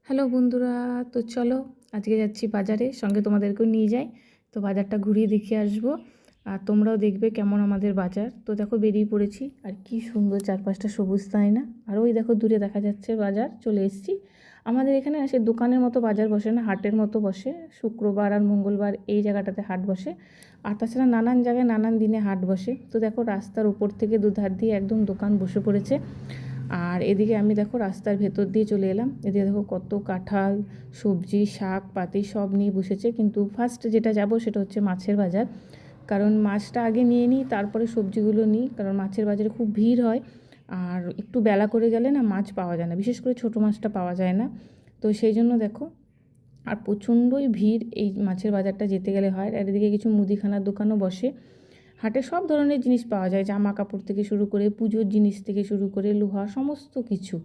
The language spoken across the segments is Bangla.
হ্যালো বন্ধুরা, তো চলো আজকে যাচ্ছি বাজারে, সঙ্গে তোমাদেরকেও নিয়ে যাই। তো বাজারটা ঘুরিয়ে দেখিয়ে আসবো, আর তোমরাও দেখবে কেমন আমাদের বাজার। তো দেখো বেরিয়ে পড়েছি, আর কি সুন্দর চারপাশটা সবুজ, তাই না? আর ওই দেখো দূরে দেখা যাচ্ছে বাজার, চলে এসেছি। আমাদের এখানে সে দোকানের মতো বাজার বসে না, হাটের মতো বসে। শুক্রবার আর মঙ্গলবার এই জায়গাটাতে হাট বসে, আর তাছাড়া নানান জায়গায় নানান দিনে হাট বসে। তো দেখো রাস্তার উপর থেকে দুধার দিয়ে একদম দোকান বসে পড়েছে। আর এদিকে আমি দেখো রাস্তার ভেতর দিয়ে চলে এলাম। এদিকে দেখো কত কাঁঠাল, সবজি, শাক পাতি সব নিয়ে বসেছে। কিন্তু ফার্স্ট যেটা যাব সেটা হচ্ছে মাছের বাজার, কারণ মাছটা আগে নিয়ে নিই, তারপরে সবজিগুলো নিই, কারণ মাছের বাজারে খুব ভিড় হয়। আর একটু বেলা করে গেলে না মাছ পাওয়া যায় না, বিশেষ করে ছোটো মাছটা পাওয়া যায় না। তো সেই জন্য দেখো, আর প্রচণ্ডই ভিড় এই মাছের বাজারটা যেতে গেলে হয়। আর এদিকে কিছু মুদিখানার দোকানও বসে। হাটে সব ধরনের জিনিস পাওয়া যায়, জামা কাপড় থেকে শুরু করে পুজোর জিনিস থেকে শুরু করে লোহা সমস্ত কিছু।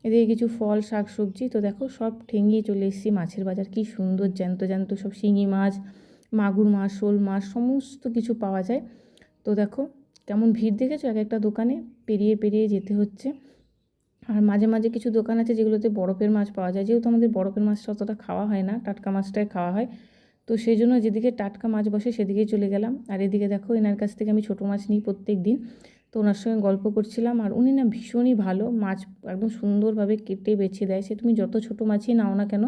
এদিকে কিছু ফল শাক সবজি। তো দেখো সব ঠেঙিয়ে চলে এসেছি মাছের বাজার। কি সুন্দর জ্যান্ত জ্যান্ত সব শিঙি মাছ, মাগুর মাছ, শোল মাছ সমস্ত কিছু পাওয়া যায়। তো দেখো কেমন ভিড় দেখেছো, এক একটা দোকানে পেরিয়ে পেরিয়ে যেতে হচ্ছে। আর মাঝে মাঝে কিছু দোকান আছে যেগুলোতে বরফের মাছ পাওয়া যায়, যেহেতু আমাদের বরফের মাছটা অতটা খাওয়া হয় না, টাটকা মাছটাই খাওয়া হয়। তো সেই জন্য যেদিকে টাটকা মাছ বসে সেদিকেই চলে গেলাম। আর এদিকে দেখো এনার কাছ থেকে আমি ছোটো মাছ নিই প্রত্যেক দিন। তো ওনার সঙ্গে গল্প করছিলাম, আর উনি না ভীষণই ভালো মাছ, একদম সুন্দরভাবে কেটে বেছে দেয়। সে তুমি যত ছোটো মাছই নাও না কেন,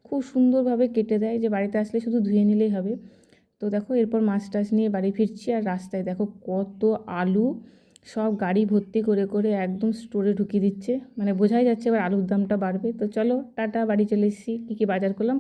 খুব সুন্দরভাবে কেটে দেয়, যে বাড়িতে আসলে শুধু ধুয়ে নিলেই হবে। তো দেখো এরপর মাছ টাছ নিয়ে বাড়ি ফিরছি। আর রাস্তায় দেখো কত আলু, সব গাড়ি ভর্তি করে করে একদম স্টোরে ঢুকিয়ে দিচ্ছে, মানে বোঝাই যাচ্ছে এবার আলুর দামটা বাড়বে। তো চলো টাটা, বাড়ি চলে এসেছি। কী কী বাজার করলাম